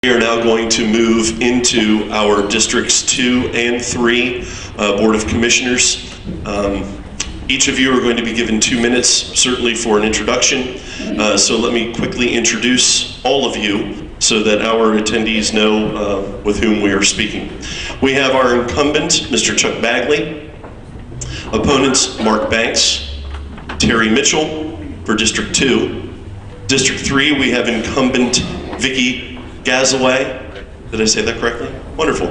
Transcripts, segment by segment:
We are now going to move into our Districts 2 and 3 Board of Commissioners. Each of you are going to be given 2 minutes, certainly for an introduction. So let me quickly introduce all of you so that our attendees know with whom we are speaking. We have our incumbent, Mr. Chuck Bagley. Opponents, Mark Banks, Terry Mitchell for District 2. District 3, we have incumbent Vicky Gazaway. Did I say that correctly? Wonderful.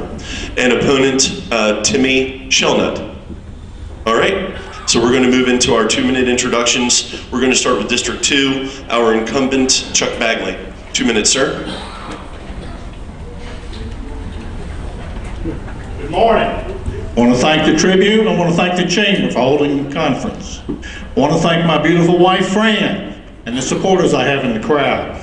And opponent, Timmy Shelnut. All right, so we're going to move into our 2-minute introductions. We're going to start with District 2, our incumbent, Chuck Bagley. 2 minutes, sir. Good morning. I want to thank the Tribune. I want to thank the Chamber for holding the conference. I want to thank my beautiful wife, Fran, and the supporters I have in the crowd.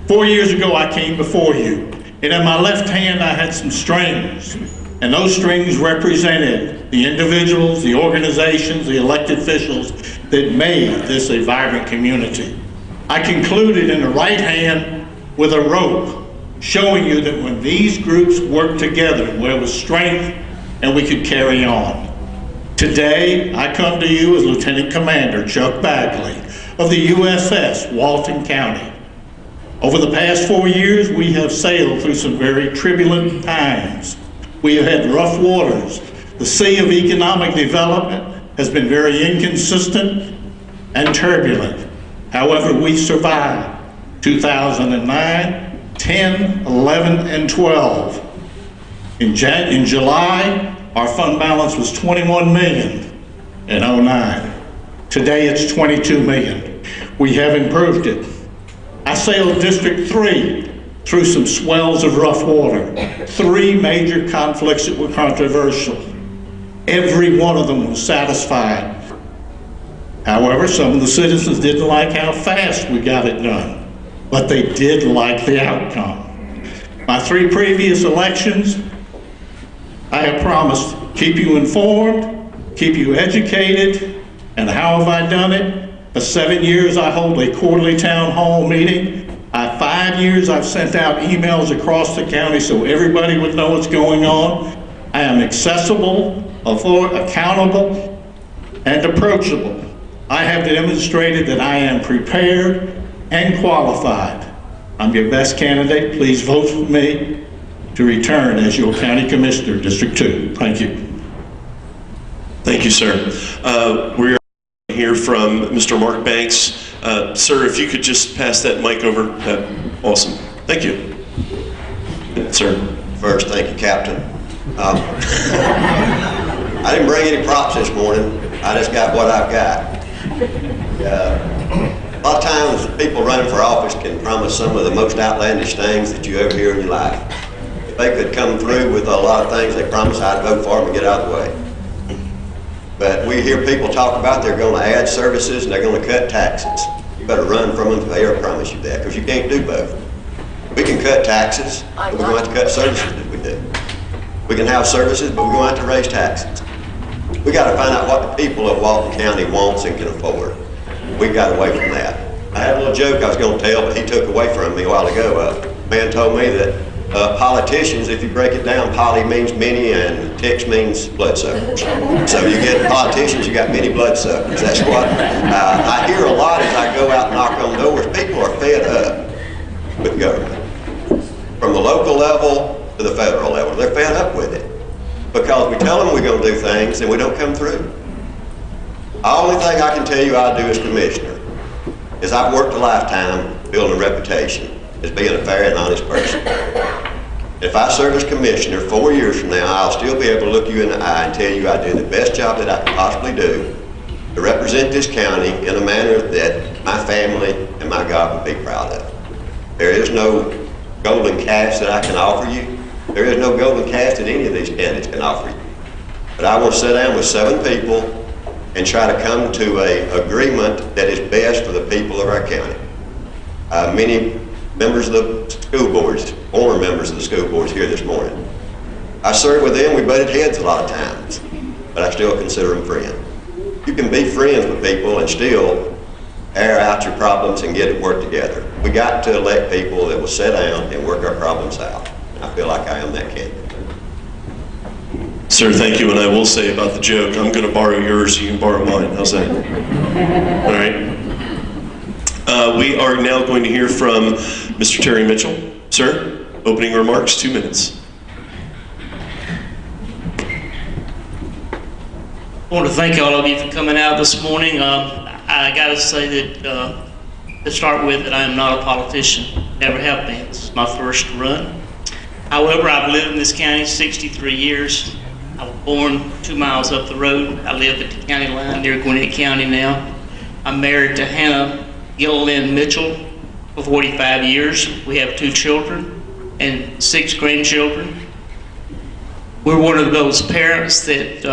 4 years ago, I came before you, and in my left hand, I had some strings, and those strings represented the individuals, the organizations, the elected officials that made this a vibrant community. I concluded in the right hand with a rope, showing you that when these groups worked together, there was strength and we could carry on. Today, I come to you as Lieutenant Commander Chuck Bagley of the USS Walton County. Over the past 4 years, we have sailed through some very turbulent times. We have had rough waters. The sea of economic development has been very inconsistent and turbulent. However, we survived 2009, 10, 11, and 12. In July, our fund balance was $21 million in 2009. Today, it's $22 million. We have improved it. I sailed District 3 through some swells of rough water, 3 major conflicts that were controversial. Every one of them was satisfied. However, some of the citizens didn't like how fast we got it done, but they did like the outcome. My 3 previous elections, I have promised keep you informed, keep you educated, and how have I done it? For 7 years, I hold a quarterly town hall meeting. 5 years, I've sent out emails across the county so everybody would know what's going on. I am accessible, accountable, and approachable. I have demonstrated that I am prepared and qualified. I'm your best candidate. Please vote for me to return as your County Commissioner, District 2. Thank you. Thank you, sir. We are hear from Mr. Mark Banks. Sir, if you could just pass that mic over. Awesome. Thank you. Sir. First, thank you, Captain. I didn't bring any props this morning. I just got what I've got. A lot of times, people running for office can promise some of the most outlandish things that you ever hear in your life. If they could come through with a lot of things they promise, I'd vote for them and get out of the way. But we hear people talk about they're going to add services and they're going to cut taxes. You better run from them if they ever promise you that, because you can't do both. We can cut taxes, but we're going to have to cut services that we do. We can have services, but we're going to have to raise taxes. We got to find out what the people of Walton County wants and can afford. We got away from that. I had a little joke I was going to tell, but he took away from me a while ago. A man told me that politicians, if you break it down, poly means many and tix means bloodsuckers. So you get politicians, you got many bloodsuckers. That's what I hear a lot as I go out and knock on doors. People are fed up with government. From the local level to the federal level, they're fed up with it. Because we tell them we're going to do things and we don't come through. The only thing I can tell you I do as commissioner is I've worked a lifetime building a reputation as being a fair and honest person. If I serve as commissioner 4 years from now, I'll still be able to look you in the eye and tell you I do the best job that I can possibly do to represent this county in a manner that my family and my God would be proud of. There is no golden calf that I can offer you. There is no golden calf that any of these candidates can offer you. But I will sit down with 7 people and try to come to an agreement that is best for the people of our county. Many members of the school boards, former members of the school boards here this morning. I served with them, we butted heads a lot of times, but I still consider them friends. You can be friends with people and still air out your problems and get it worked together. We got to elect people that will sit down and work our problems out. I feel like I am that candidate. Sir, thank you, and I will say about the joke, I'm going to borrow yours, you can borrow mine. How's that? All right. We are now going to hear from Mr. Terry Mitchell. Sir, opening remarks, 2 minutes. I want to thank all of you for coming out this morning. I got to say that, to start with, that I am not a politician. Never have been. It's my first run. However, I've lived in this county 63 years. I was born 2 miles up the road. I live at the county line near Gwinnett County now. I'm married to Hannah Gilliland Mitchell for 45 years. We have 2 children and 6 grandchildren. We're one of those parents that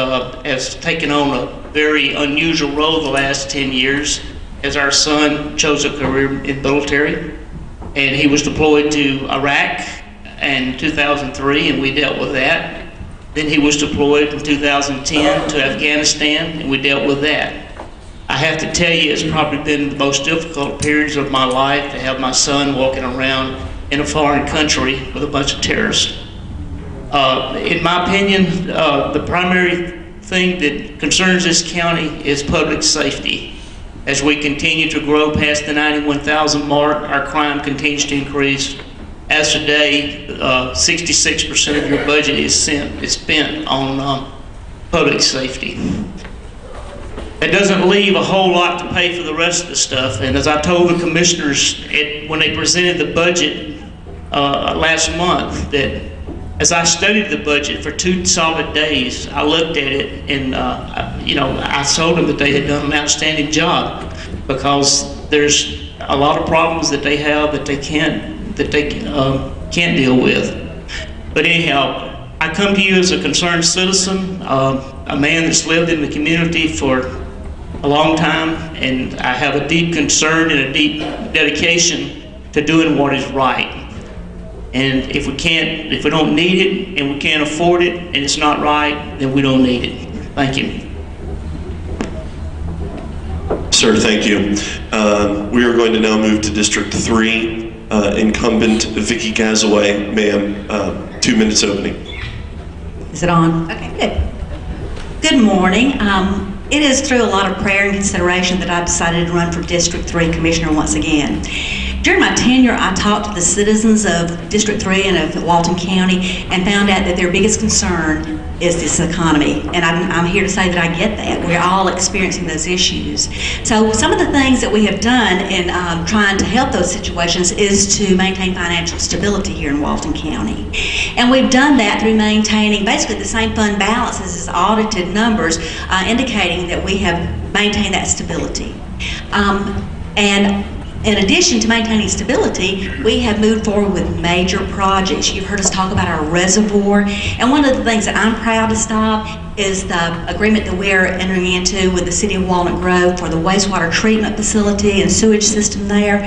has taken on a very unusual role the last 10 years, as our son chose a career in military, and he was deployed to Iraq in 2003, and we dealt with that. Then he was deployed in 2010 to Afghanistan, and we dealt with that. I have to tell you, it's probably been the most difficult periods of my life to have my son walking around in a foreign country with a bunch of terrorists. In my opinion, the primary thing that concerns this county is public safety. As we continue to grow past the 91,000 mark, our crime continues to increase. As today, 66% of your budget is spent on public safety. It doesn't leave a whole lot to pay for the rest of the stuff. And as I told the commissioners when they presented the budget last month, that as I studied the budget for 2 solid days, I looked at it and I told them that they had done an outstanding job, because there's a lot of problems that they have that they can't deal with. But anyhow, I come to you as a concerned citizen, a man that's lived in the community for a long time, and I have a deep concern and a deep dedication to doing what is right. And if we don't need it and we can't afford it and it's not right, then we don't need it. Thank you. Sir, thank you. We are going to now move to District 3. Incumbent Vicki Gazaway, ma'am, 2 minutes opening. Is it on? Okay, good. Good morning. It is through a lot of prayer and consideration that I decided to run for District 3 Commissioner once again. During my tenure, I talked to the citizens of District 3 and of Walton County and found out that their biggest concern is this economy. And I'm here to say that I get that. We're all experiencing those issues. So some of the things that we have done in trying to help those situations is to maintain financial stability here in Walton County. And we've done that through maintaining basically the same fund balances as audited numbers, indicating that we have maintained that stability. And in addition to maintaining stability, we have moved forward with major projects. You've heard us talk about our reservoir, and one of the things that I'm proudest of is the agreement that we're entering into with the City of Walnut Grove for the wastewater treatment facility and sewage system there.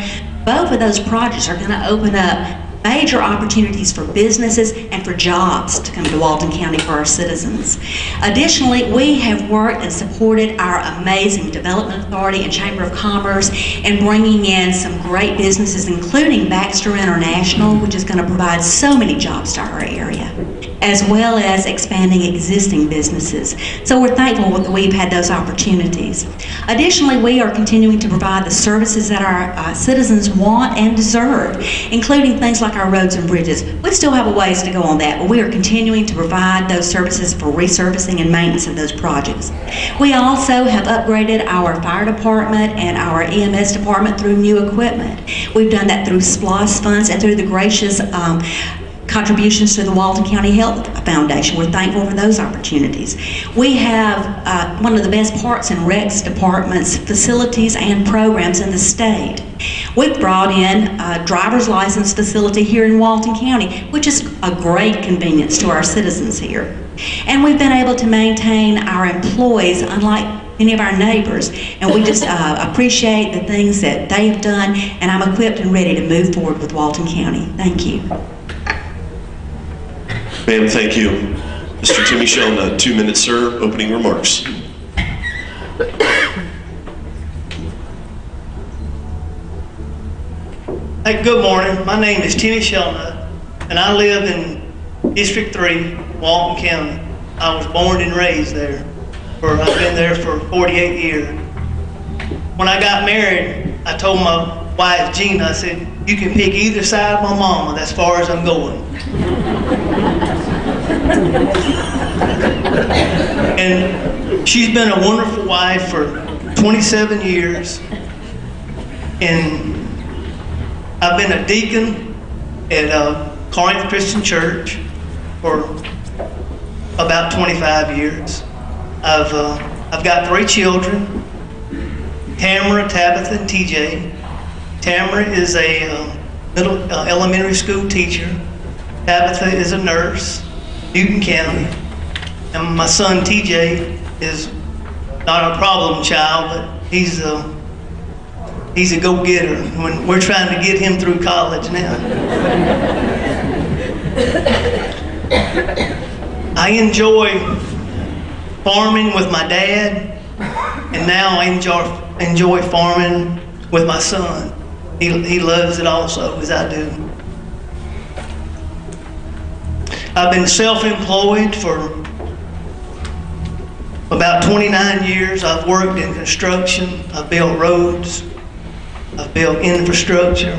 Both of those projects are going to open up major opportunities for businesses and for jobs to come to Walton County for our citizens. Additionally, we have worked and supported our amazing Development Authority and Chamber of Commerce in bringing in some great businesses, including Baxter International, which is going to provide so many jobs to our area, as well as expanding existing businesses. So we're thankful that we've had those opportunities. Additionally, we are continuing to provide the services that our citizens want and deserve, including things like our roads and bridges. We still have a ways to go on that, but we are continuing to provide those services for resurfacing and maintenance of those projects. We also have upgraded our fire department and our EMS department through new equipment. We've done that through SPLOST funds and through the gracious contributions to the Walton County Health Foundation. We're thankful for those opportunities. We have one of the best parks and recs departments, facilities, and programs in the state. We've brought in a driver's license facility here in Walton County, which is a great convenience to our citizens here. And we've been able to maintain our employees, unlike many of our neighbors, and we just appreciate the things that they've done, and I'm equipped and ready to move forward with Walton County. Thank you. Ma'am, thank you. Mr. Timmy Shelna, 2 minutes, sir. Opening remarks. Hey, good morning. My name is Timmy Shelnut, and I live in District 3, Walton County. I was born and raised there. I've been there for 48 years. When I got married, I told my wife, Gina, I said, you can pick either side of my mama, that's as far as I'm going. And she's been a wonderful wife for 27 years. And I've been a deacon at Corinth Christian Church for about 25 years. I've got 3 children, Tamara, Tabitha, and TJ. Tamara is a elementary school teacher. Tabitha is a nurse, Newton County. And my son TJ is not a problem child, but he's a go-getter. When we're trying to get him through college now. I enjoy farming with my dad, and now I enjoy farming with my son. He loves it also, as I do. I've been self-employed for about 29 years. I've worked in construction. I've built roads. I've built infrastructure.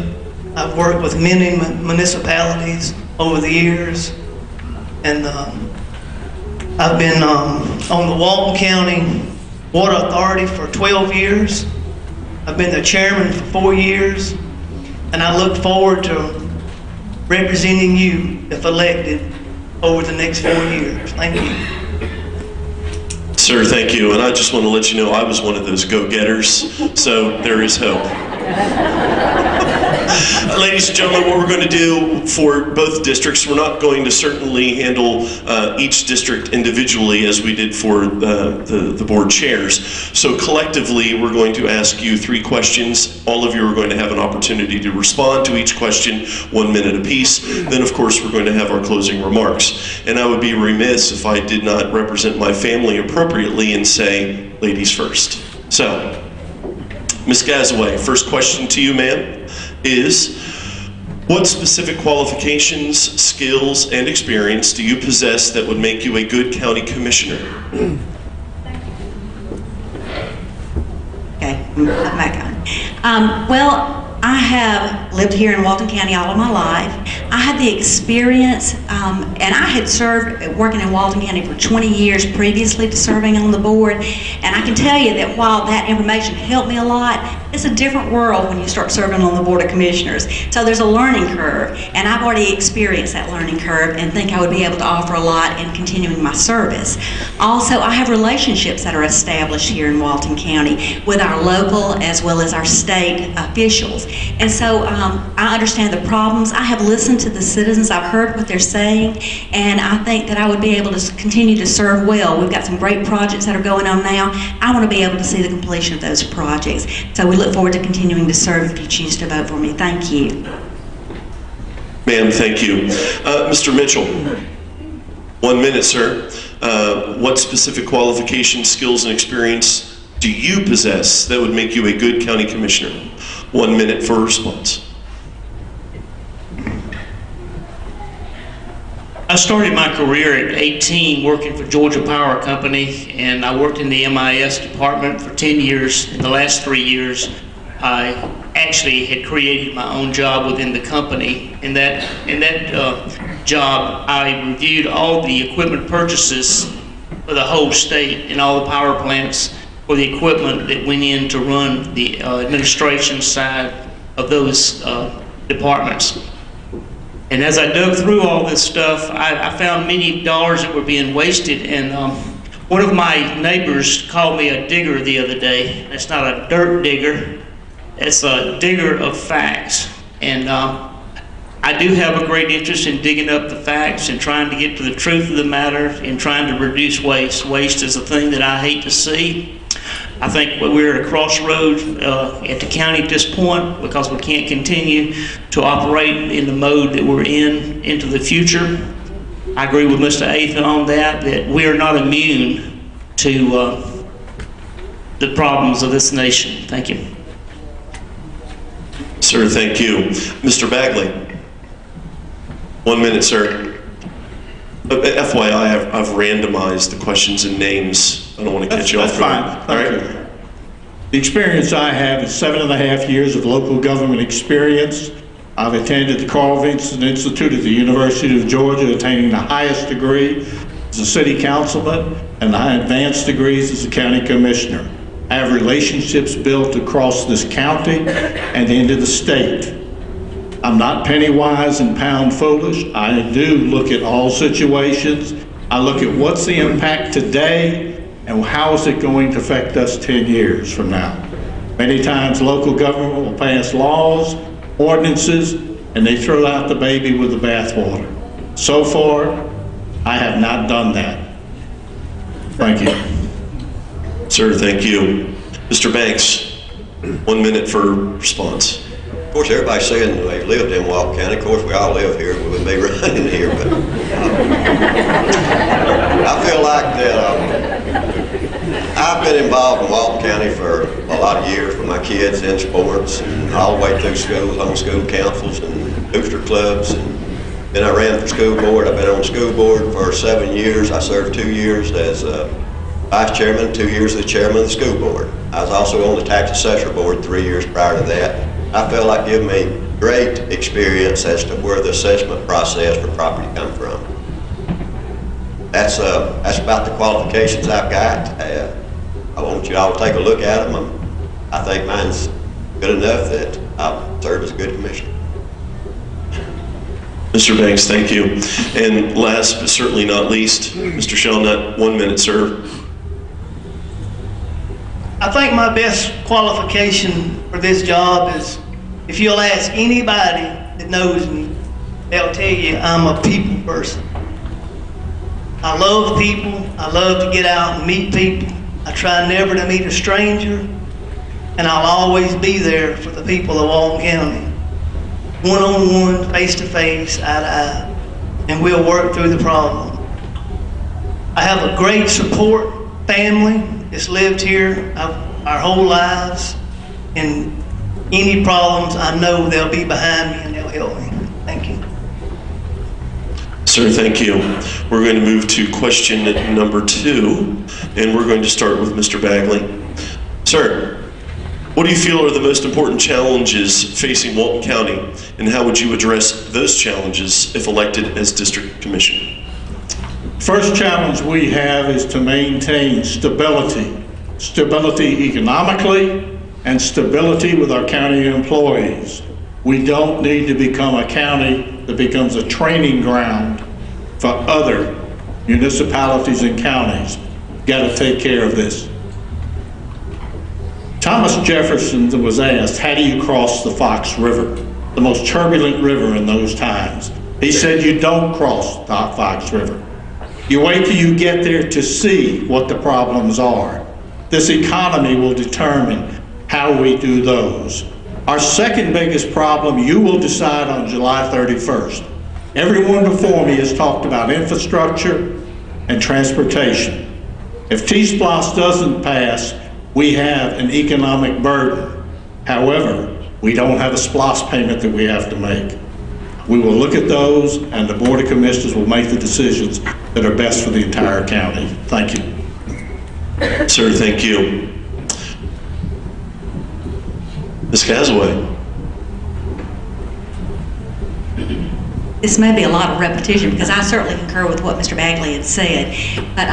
I've worked with many municipalities over the years. And I've been on the Walton County Water Authority for 12 years. I've been the chairman for 4 years. And I look forward to representing you, if elected, over the next 4 years. Thank you. Sir, thank you. And I just want to let you know I was one of those go-getters, so there is hope. Ladies and gentlemen, what we're going to do for both districts, we're not going to certainly handle each district individually as we did for the board chairs. So collectively, we're going to ask you 3 questions. All of you are going to have an opportunity to respond to each question, 1 minute apiece. Then, of course, we're going to have our closing remarks. And I would be remiss if I did not represent my family appropriately and say, ladies first. So, Ms. Gazaway, first question to you, ma'am, is what specific qualifications, skills, and experience do you possess that would make you a good county commissioner? Okay, I'm back on. Well, I have lived here in Walton County all of my life. I had the experience, and I had served working in Walton County for 20 years previously to serving on the board. And I can tell you that while that information helped me a lot, it's a different world when you start serving on the Board of Commissioners. So there's a learning curve, and I've already experienced that learning curve and think I would be able to offer a lot in continuing my service. Also, I have relationships that are established here in Walton County with our local as well as our state officials. And so I understand the problems. I have listened to the citizens. I've heard what they're saying, and I think that I would be able to continue to serve well. We've got some great projects that are going on now. I want to be able to see the completion of those projects. So we look forward to continuing to serve if you choose to vote for me. Thank you. Ma'am, thank you. Mr. Mitchell, 1 minute, sir. What specific qualifications, skills, and experience do you possess that would make you a good county commissioner? 1 minute for a response. I started my career at 18 working for Georgia Power Company, and I worked in the MIS department for 10 years. In the last 3 years, I actually had created my own job within the company. In that job, I reviewed all the equipment purchases for the whole state and all the power plants for the equipment that went in to run the administration side of those departments. And as I dug through all this stuff, I found many dollars that were being wasted. And one of my neighbors called me a digger the other day. It's not a dirt digger, it's a digger of facts. And I do have a great interest in digging up the facts and trying to get to the truth of the matter and trying to reduce waste. Waste is a thing that I hate to see. I think we're at a crossroads at the county at this point because we can't continue to operate in the mode that we're in into the future. I agree with Mr. Athan on that we are not immune to the problems of this nation. Thank you. Sir, thank you. Mr. Bagley? 1 minute, sir. FYI, I've randomized the questions and names. I don't want to catch you off That's guard. fine. Thank you. The experience I have is 7.5 years of local government experience. I've attended the Carl Vinson Institute at the University of Georgia, attaining the highest degree as a city councilman and the high advanced degrees as a county commissioner. I have relationships built across this county and into the state. I'm not penny wise and pound foolish. I do look at all situations. I look at what's the impact today and how is it going to affect us 10 years from now. Many times local government will pass laws, ordinances, and they throw out the baby with the bathwater. So far, I have not done that. Thank you. Sir, thank you. Mr. Banks, 1 minute for response. Of course, everybody's saying they lived in Walton County. Of course, we all live here. We wouldn't be running here, but I feel like that I've been involved in Walton County for a lot of years with my kids in sports and all the way through schools, on school councils and booster clubs. And then I ran for school board. I've been on the school board for 7 years. I served 2 years as vice chairman, 2 years as chairman of the school board. I was also on the tax assessor board 3 years prior to that. I feel like giving me great experience as to where the assessment process for property come from. That's about the qualifications I've got. I want you all to take a look at them. I think mine's good enough that I'll serve as a good commissioner. Mr. Banks, thank you. And last but certainly not least, Mr. Shelnut, 1 minute, sir. I think my best qualification for this job is, if you'll ask anybody that knows me, they'll tell you I'm a people person. I love people. I love to get out and meet people. I try never to meet a stranger, and I'll always be there for the people of Walton County. One-on-one, face-to-face, eye-to-eye, and we'll work through the problem. I have a great support family that's lived here our whole lives, and any problems, I know they'll be behind me and they'll help me. Thank you. Sir, thank you. We're going to move to question number 2, and we're going to start with Mr. Bagley. Sir, what do you feel are the most important challenges facing Walton County, and how would you address those challenges if elected as district commissioner? First challenge we have is to maintain stability. Stability economically and stability with our county employees. We don't need to become a county that becomes a training ground for other municipalities and counties. Got to take care of this. Thomas Jefferson was asked, how do you cross the Fox River? The most turbulent river in those times. He said, you don't cross the Fox River. You wait till you get there to see what the problems are. This economy will determine how we do those. Our second biggest problem, you will decide on July 31st. Everyone before me has talked about infrastructure and transportation. If T-SPLOST doesn't pass, we have an economic burden. However, we don't have a SPLOST payment that we have to make. We will look at those, and the Board of Commissioners will make the decisions that are best for the entire county. Thank you. Sir, thank you. Ms. Casaway. This may be a lot of repetition because I certainly concur with what Mr. Bagley had said. But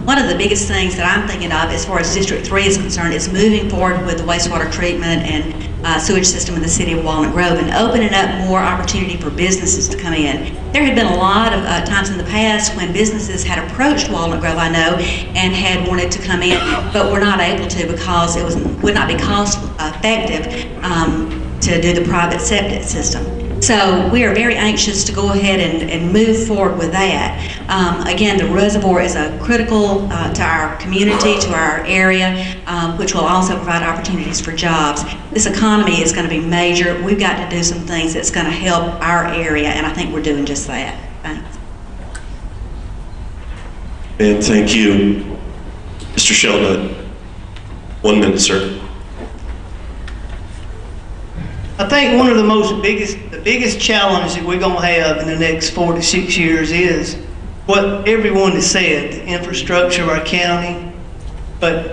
one of the biggest things that I'm thinking of as far as District 3 is concerned is moving forward with the wastewater treatment and sewage system in the city of Walnut Grove and opening up more opportunity for businesses to come in. There had been a lot of times in the past when businesses had approached Walnut Grove, I know, and had wanted to come in, but were not able to because it would not be cost effective to do the private septic system. So we are very anxious to go ahead and move forward with that. Again, the reservoir is a critical to our community, to our area, which will also provide opportunities for jobs. This economy is going to be major. We've got to do some things that's going to help our area, and I think we're doing just that. Thanks. And thank you. Mr. Shelnut, 1 minute, sir. I think one of the biggest challenge that we're gonna have in the next 4 to 6 years is what everyone has said, the infrastructure of our county. But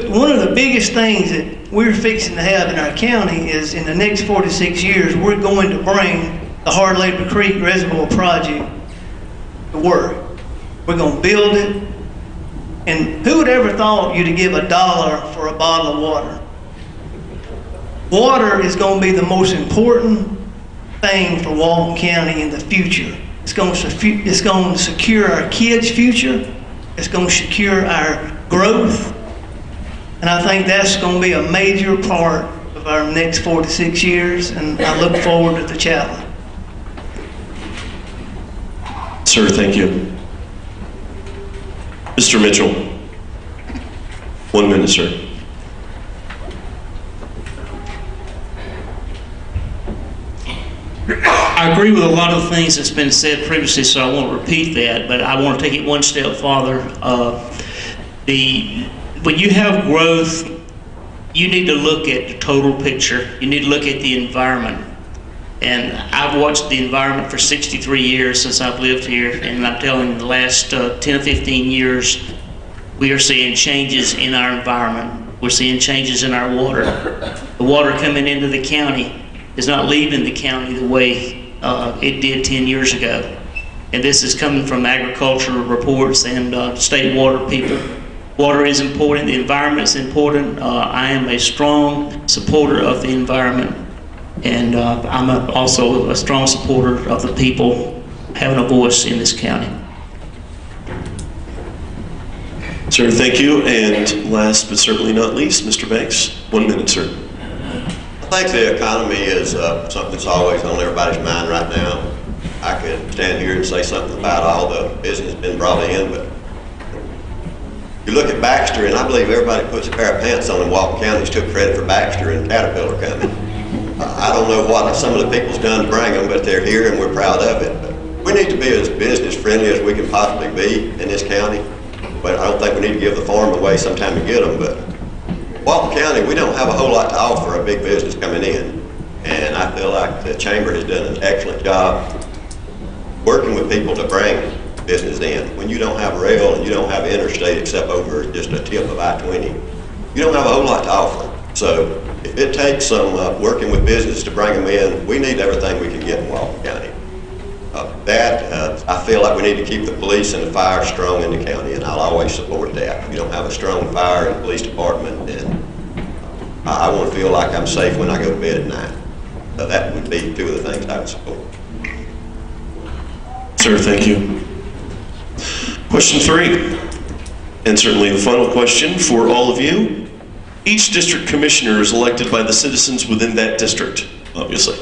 one of the biggest things that we're fixing to have in our county is in the next 4 to 6 years, we're going to bring the Hard Labor Creek Reservoir Project to work. We're gonna build it. And who would ever thought you'd give $1 for a bottle of water? Water is going to be the most important thing for Walton County in the future. It's going to secure our kids' future. It's going to secure our growth. And I think that's going to be a major part of our next 4 to 6 years, and I look forward to the challenge. Sir, thank you. Mr. Mitchell, 1 minute, sir. I agree with a lot of things that's been said previously, so I won't repeat that, but I want to take it one step farther. When you have growth, you need to look at the total picture. You need to look at the environment. And I've watched the environment for 63 years since I've lived here, and I'm telling you, the last 10 or 15 years, we are seeing changes in our environment. We're seeing changes in our water. The water coming into the county is not leaving the county the way it did 10 years ago. And this is coming from agricultural reports and state water people. Water is important, the environment is important. I am a strong supporter of the environment. And I'm also a strong supporter of the people having a voice in this county. Sir, thank you. And last but certainly not least, Mr. Banks, 1 minute, sir. I think the economy is something that's always on everybody's mind right now. I could stand here and say something about all the business been brought in, but you look at Baxter, and I believe everybody puts a pair of pants on in Walton County took credit for Baxter and Caterpillar coming. I don't know what some of the people's done to bring them, but they're here and we're proud of it. But we need to be as business friendly as we can possibly be in this county. But I don't think we need to give the farm away sometime to get them. But Walton County, we don't have a whole lot to offer a big business coming in. And I feel like the chamber has done an excellent job working with people to bring business in. When you don't have rail and you don't have interstate except over just a tip of I-20, you don't have a whole lot to offer. So if it takes some working with business to bring them in, we need everything we can get in Walton County. I feel like we need to keep the police and the fire strong in the county, and I'll always support that. If you don't have a strong fire and police department, then I want to feel like I'm safe when I go to bed at night. So that would be two of the things I would support. Sir, thank you. Question 3, and certainly the final question for all of you. Each district commissioner is elected by the citizens within that district, obviously.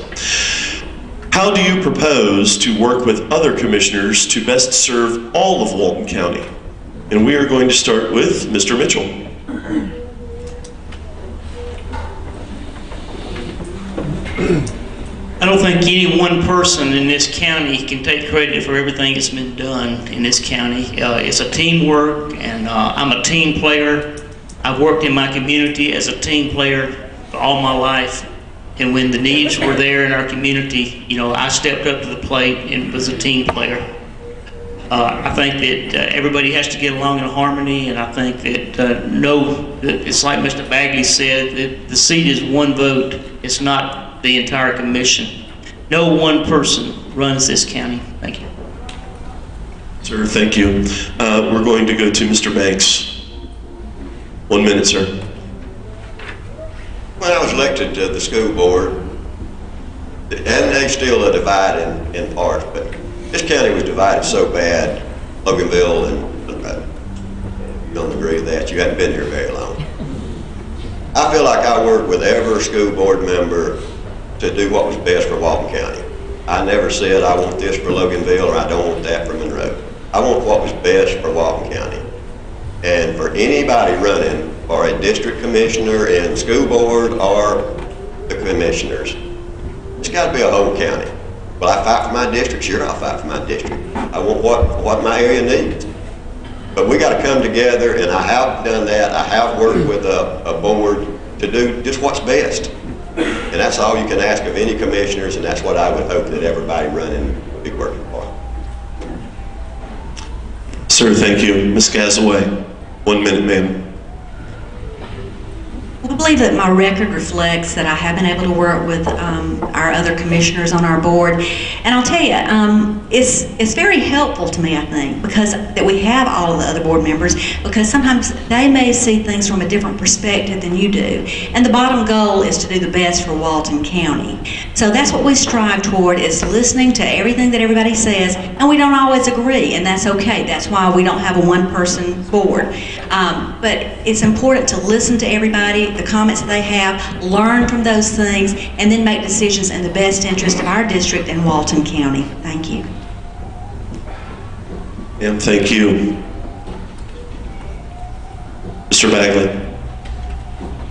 How do you propose to work with other commissioners to best serve all of Walton County? And we are going to start with Mr. Mitchell. I don't think any one person in this county can take credit for everything that's been done in this county. It's a teamwork, and I'm a team player. I've worked in my community as a team player for all my life. And when the needs were there in our community, you know, I stepped up to the plate and was a team player. I think that everybody has to get along in harmony, and I think that it's like Mr. Bagley said, that the seat is one vote. It's not the entire commission. No one person runs this county. Thank you. Sir, thank you. We're going to go to Mr. Banks. 1 minute, sir. When I was elected to the school board, and they still are divided in parts, but this county was divided so bad, Loganville, and you don't agree with that, you haven't been here very long. I feel like I worked with every school board member to do what was best for Walton County. I never said I want this for Loganville or I don't want that for Monroe. I want what was best for Walton County. And for anybody running for a district commissioner in school board or the commissioners, it's got to be a whole county. Will I fight for my district? Sure, I'll fight for my district. I want what my area needs. But we got to come together, and I have done that. I have worked with a board to do just what's best. And that's all you can ask of any commissioners, and that's what I would hope that everybody running would be working for. Sir, thank you. Ms. Gazaway, 1 minute, ma'am. I believe that my record reflects that I have been able to work with our other commissioners on our board. And I'll tell you, it's very helpful to me, I think, because that we have all of the other board members, because sometimes they may see things from a different perspective than you do. And the bottom goal is to do the best for Walton County. So that's what we strive toward, is listening to everything that everybody says, and we don't always agree, and that's okay. That's why we don't have a one-person board. But it's important to listen to everybody, the comments that they have, learn from those things, and then make decisions in the best interest of our district and Walton County. Thank you. Ma'am, thank you. Mr. Bagley,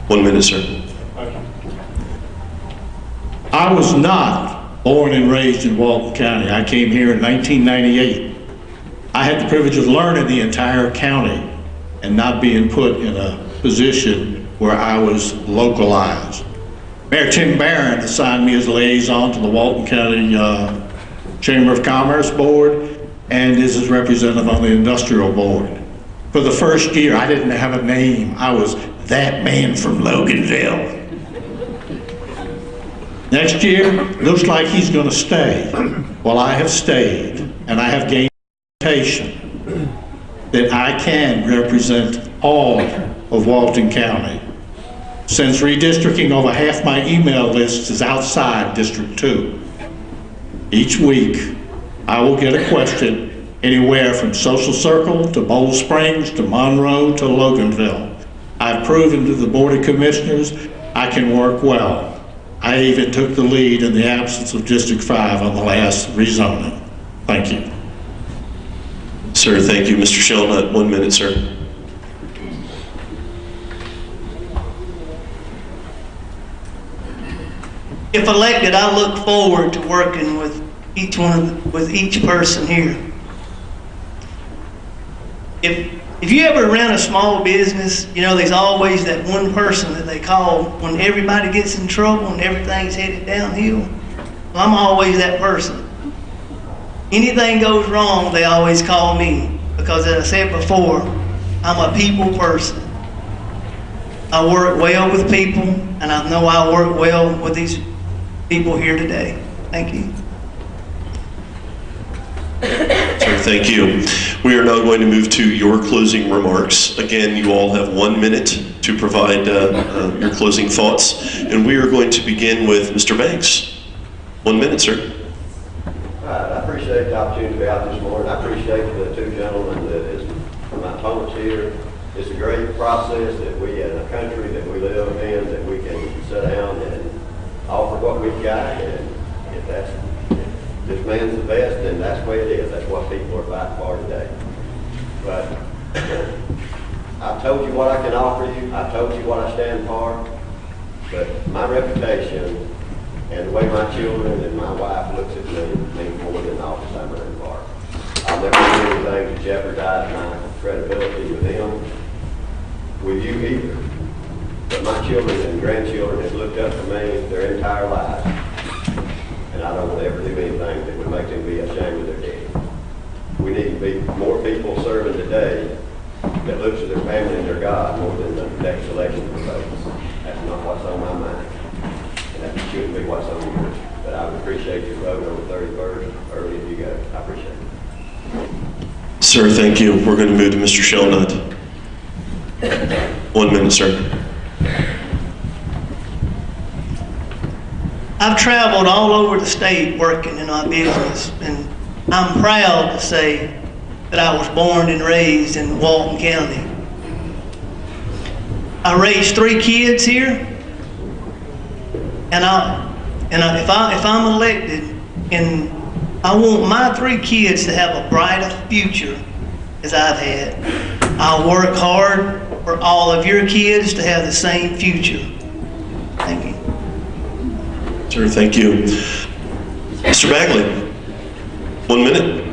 1 minute, sir. I was not born and raised in Walton County. I came here in 1998. I had the privilege of learning the entire county and not being put in a position where I was localized. Mayor Tim Barron assigned me as a liaison to the Walton County Chamber of Commerce Board and is his representative on the Industrial Board. For the first year, I didn't have a name. I was that man from Loganville. Next year, looks like he's going to stay. Well, I have stayed, and I have gained reputation that I can represent all of Walton County. Since redistricting, over half my email list is outside District 2. Each week, I will get a question anywhere from Social Circle to Bowl Springs to Monroe to Loganville. I've proven to the Board of Commissioners I can work well. I even took the lead in the absence of District 5 on the last rezoning. Thank you. Sir, thank you. Mr. Shelnut, 1 minute, sir. If elected, I look forward to working with each person here. If you ever run a small business, you know, there's always that one person that they call when everybody gets in trouble and everything's headed downhill. Well, I'm always that person. Anything goes wrong, they always call me, because as I said before, I'm a people person. I work well with people, and I know I work well with these people here today. Thank you. Sir, thank you. We are now going to move to your closing remarks. Again, you all have 1 minute to provide your closing thoughts, and we are going to begin with Mr. Banks. 1 minute, sir. I appreciate the opportunity to be out this morning. I appreciate the two gentlemen that is my opponents here. It's a great process that we, in a country that we live in, that we can sit down and offer what we've got, and if this man's the best, then that's the way it is. That's what people are fighting for today. But I've told you what I can offer you. I've told you what I stand for. But my reputation and the way my children and my wife looks at me means more than the office I'm running for. I'll never do anything to jeopardize my credibility with them, with you either. But my children and grandchildren have looked up to me their entire lives. And I don't want to ever do anything that would make them be ashamed of their daddy. We need to be more people serving today that looks to their family and their God more than the next election votes. That's not what's on my mind. And that shouldn't be what's on yours. But I would appreciate your vote on the 31st, early if you go. I appreciate it. Sir, thank you. We're going to move to Mr. Shelnut. 1 minute, sir. I've traveled all over the state working in my business, and I'm proud to say that I was born and raised in Walton County. I raised 3 kids here, and if I'm elected, and I want my 3 kids to have a brighter future as I've had. I'll work hard for all of your kids to have the same future. Thank you. Sir, thank you. Mr. Bagley, 1 minute.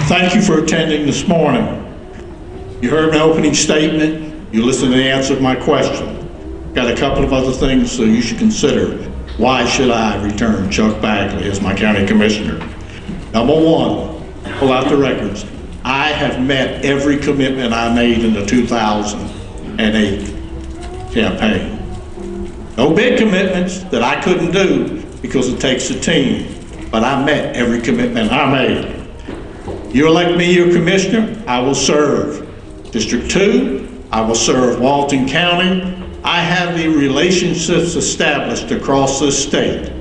Thank you for attending this morning. You heard my opening statement. You listened to the answer to my question. got a couple of other things so you should consider. Why should I return Chuck Bagley as my county commissioner? Number one, pull out the records. I have met every commitment I made in the 2008 campaign. No big commitments that I couldn't do because it takes a team, but I met every commitment I made. You elect me your commissioner, I will serve District 2, I will serve Walton County. I have the relationships established across this state,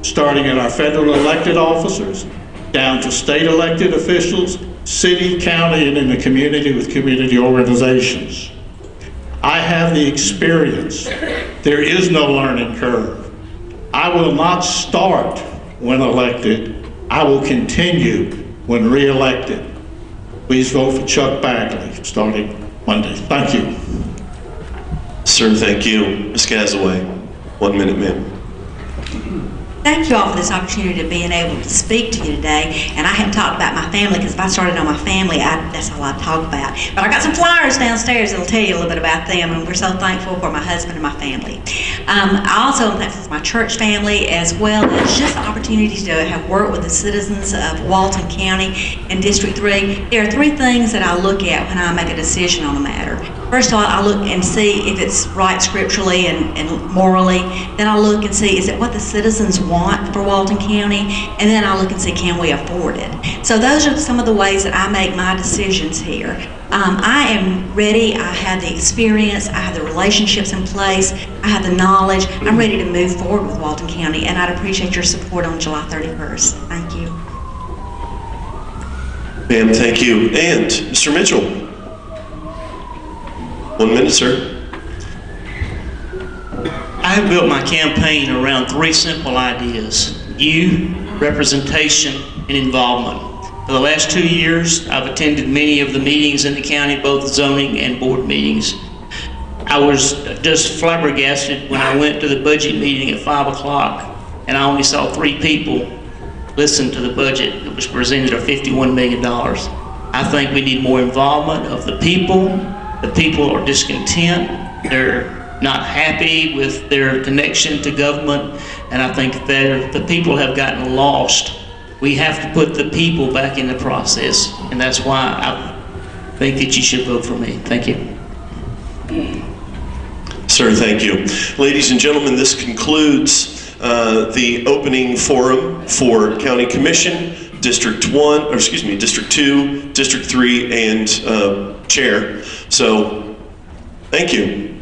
starting at our federal elected officers, down to state elected officials, city, county, and in the community with community organizations. I have the experience. There is no learning curve. I will not start when elected. I will continue when re-elected. Please vote for Chuck Bagley starting Monday. Thank you. Sir, thank you. Ms. Gazaway, 1 minute, ma'am. Thank you all for this opportunity of being able to speak to you today. And I haven't talked about my family, because if I started on my family, that's all I'd talk about. But I got some flyers downstairs that'll tell you a little bit about them, and we're so thankful for my husband and my family. I also am thankful for my church family, as well as just the opportunity to have worked with the citizens of Walton County and District 3. There are 3 things that I look at when I make a decision on a matter. First of all, I look and see if it's right scripturally and morally. Then I look and see, is it what the citizens want for Walton County? And then I look and see, can we afford it? So those are some of the ways that I make my decisions here. I am ready. I have the experience. I have the relationships in place. I have the knowledge. I'm ready to move forward with Walton County, and I'd appreciate your support on July 31st. Thank you. Ma'am, thank you. And Mr. Mitchell. 1 minute, sir. I have built my campaign around 3 simple ideas: you, representation, and involvement. For the last 2 years, I've attended many of the meetings in the county, both zoning and board meetings. I was just flabbergasted when I went to the budget meeting at 5 o'clock, and I only saw 3 people listen to the budget that was presented of $51 million. I think we need more involvement of the people. The people are discontent. They're not happy with their connection to government, and I think that the people have gotten lost. We have to put the people back in the process, and that's why I think that you should vote for me. Thank you. Sir, thank you. Ladies and gentlemen, this concludes the opening forum for County Commission, District 2, District 3, and Chair. So, thank you.